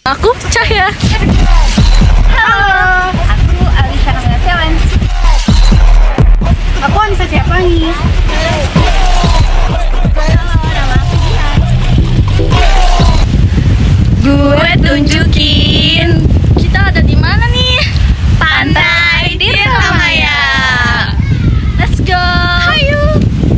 Aku Cahya. Halo, aku Alisa Kamila Sewen. Aku Anissa Ciapangi. Halo, nama aku Jihan. Gue tunjukin kita ada di mana nih? Pantai Tirtamaya. Let's go. Hayu.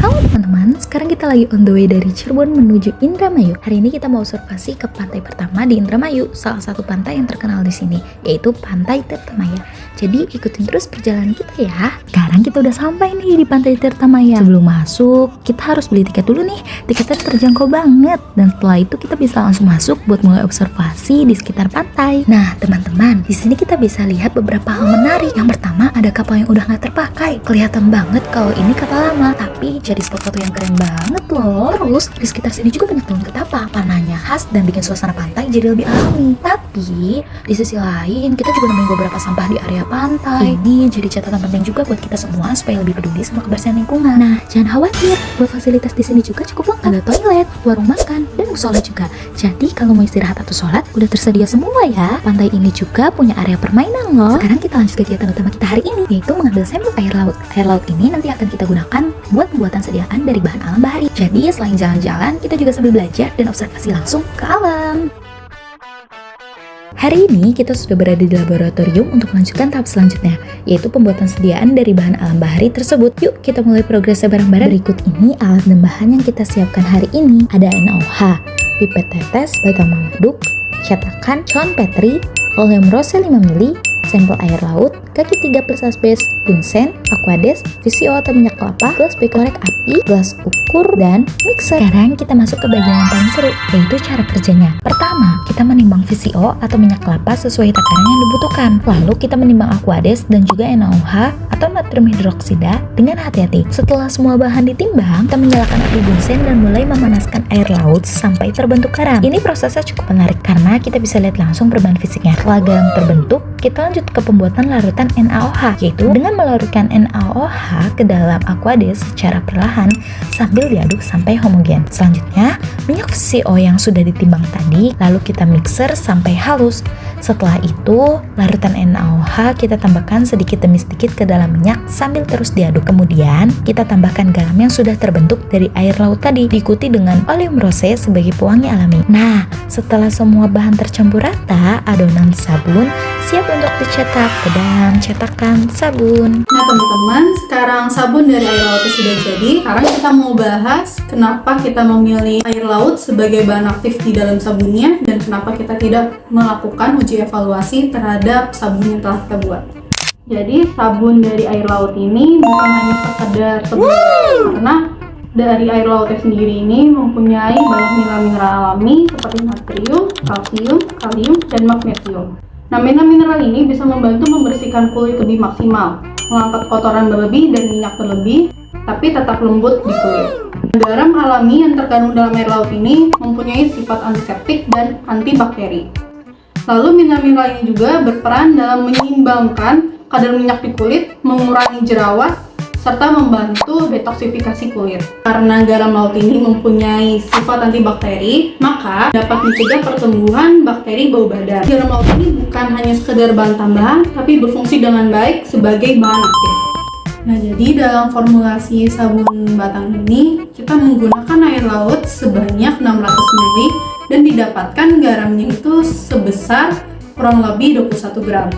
Halo teman-teman, sekarang kita lagi on the way dari Cirebon menuju Indramayu. Hari ini kita mau observasi ke pantai pertama di Indramayu, salah satu pantai yang terkenal di sini, yaitu Pantai Tirtamaya. Jadi ikutin terus perjalanan kita ya. Sekarang kita udah sampai nih di Pantai Tirtamaya. Sebelum masuk, kita harus beli tiket dulu nih. Tiketnya terjangkau banget. Dan setelah itu kita bisa langsung masuk buat mulai observasi di sekitar pantai. Nah teman-teman, di sini kita bisa lihat beberapa hal menarik. Yang pertama, ada kapal yang udah nggak terpakai. Kelihatan banget kalau ini kapal lama, tapi jadi spot foto yang keren banget loh. Terus di sekitar sini juga banyak daun ketapang. Warnanya khas dan bikin suasana pantai jadi lebih alami. Tapi di sisi lain kita juga nemuin beberapa sampah di area pantai. Ini jadi catatan penting juga buat kita semua supaya lebih peduli sama kebersihan lingkungan. Nah, jangan khawatir, buat fasilitas di sini juga cukup lengkap. Ada toilet, warung makan, dan musola juga. Jadi kalau mau istirahat atau sholat udah tersedia semua ya. Pantai ini juga punya area permainan loh. Sekarang kita lanjut kegiatan utama kita hari ini, yaitu mengambil sampel air laut. Air laut ini nanti akan kita gunakan buat pembuatan sediaan dari bahan alam bahari. Jadi selain jalan-jalan, kita juga sambil belajar dan observasi langsung ke alam. Hari ini kita sudah berada di laboratorium untuk melanjutkan tahap selanjutnya, yaitu pembuatan sediaan dari bahan alam bahari tersebut. Yuk kita mulai progresnya bareng-bareng. Berikut ini alat dan bahan yang kita siapkan hari ini. Ada NaOH, pipet tetes, batang mengaduk, cetakan, cawan petri, oleum rose 5 ml, sampel air laut, kaki 3 plus asbes, bunsen, aquades, VCO atau minyak kelapa, gelas korek api, gelas ukur, dan mixer. Sekarang kita masuk ke bagian yang paling seru, yaitu cara kerjanya. Pertama, kita menimbang VCO atau minyak kelapa sesuai takaran yang dibutuhkan. Lalu kita menimbang aquades dan juga NaOH atau natrium hidroksida dengan hati-hati. Setelah semua bahan ditimbang, kita menyalakan api bunsen dan mulai memanaskan air laut sampai terbentuk garam. Ini prosesnya cukup menarik karena kita bisa lihat langsung perubahan fisiknya. Setelah garam terbentuk, kita lanjut ke pembuatan larutan NaOH, yaitu dengan melarutkan NaOH ke dalam aquades secara perlahan sambil diaduk sampai homogen. Selanjutnya, minyak VCO yang sudah ditimbang tadi lalu kita mixer sampai halus. Setelah itu, larutan NaOH kita tambahkan sedikit demi sedikit ke dalam minyak sambil terus diaduk. Kemudian, kita tambahkan garam yang sudah terbentuk dari air laut tadi, diikuti dengan oleum rose sebagai pewangi alami. Nah, setelah semua bahan tercampur rata, adonan sabun siap untuk dicetak ke dalam cetakan sabun. Nah teman-teman, sekarang sabun dari air laut sudah jadi. Sekarang kita mau bahas kenapa kita memilih air laut sebagai bahan aktif di dalam sabunnya dan kenapa kita tidak melakukan uji evaluasi terhadap sabun yang telah kita buat. Jadi sabun dari air laut ini bukan hanya sekedar sabun, karena dari air lautnya sendiri ini mempunyai banyak mineral-mineral alami seperti natrium, kalsium, kalium, dan magnesium. Nah, mineral-mineral ini bisa membantu membersihkan kulit lebih maksimal, mengangkat kotoran berlebih dan minyak berlebih, tapi tetap lembut di kulit. Garam alami yang terkandung dalam air laut ini mempunyai sifat antiseptik dan antibakteri. Lalu mineral-mineral ini juga berperan dalam menyeimbangkan kadar minyak di kulit, mengurangi jerawat, serta membantu detoksifikasi kulit. Karena garam laut ini mempunyai sifat antibakteri, maka dapat mencegah pertumbuhan bakteri bau badan. Garam laut ini bukan hanya sekedar bahan tambahan, tapi berfungsi dengan baik sebagai bahan aktif. Nah, jadi dalam formulasi sabun batang ini, kita menggunakan air laut sebanyak 600 ml dan didapatkan garamnya itu sebesar kurang lebih 21 gram.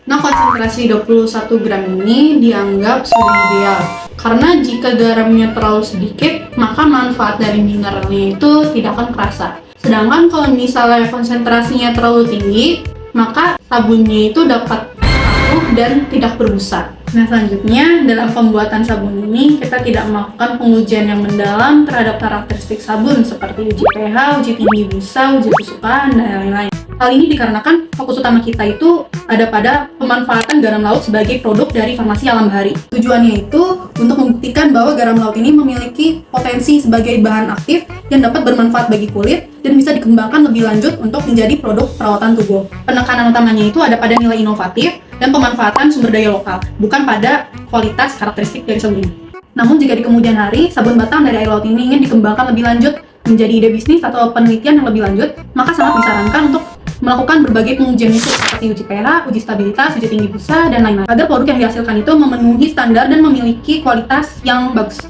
Nah, konsentrasi 21 gram ini dianggap sudah ideal. Karena jika garamnya terlalu sedikit, maka manfaat dari mineralnya itu tidak akan terasa. Sedangkan kalau misalnya konsentrasinya terlalu tinggi, maka sabunnya itu dapat kaku dan tidak berbusa. Nah, selanjutnya dalam pembuatan sabun ini kita tidak melakukan pengujian yang mendalam terhadap karakteristik sabun seperti uji pH, uji tinggi busa, uji kesukaan, dan lain-lain. Hal ini dikarenakan fokus utama kita itu ada pada pemanfaatan garam laut sebagai produk dari farmasi alam bahari. Tujuannya itu untuk membuktikan bahwa garam laut ini memiliki potensi sebagai bahan aktif yang dapat bermanfaat bagi kulit dan bisa dikembangkan lebih lanjut untuk menjadi produk perawatan tubuh. Penekanan utamanya itu ada pada nilai inovatif dan pemanfaatan sumber daya lokal, bukan pada kualitas karakteristik dari sabun ini. Namun jika di kemudian hari sabun batang dari air laut ini ingin dikembangkan lebih lanjut menjadi ide bisnis atau penelitian yang lebih lanjut, maka sangat disarankan untuk melakukan berbagai pengujian mutu seperti uji pH, uji stabilitas, uji tinggi busa, dan lain-lain agar produk yang dihasilkan itu memenuhi standar dan memiliki kualitas yang bagus.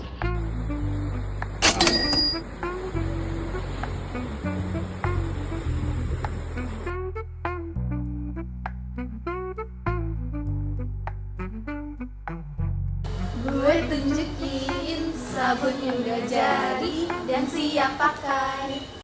Gue tunjukin sabunnya udah jadi dan siap pakai.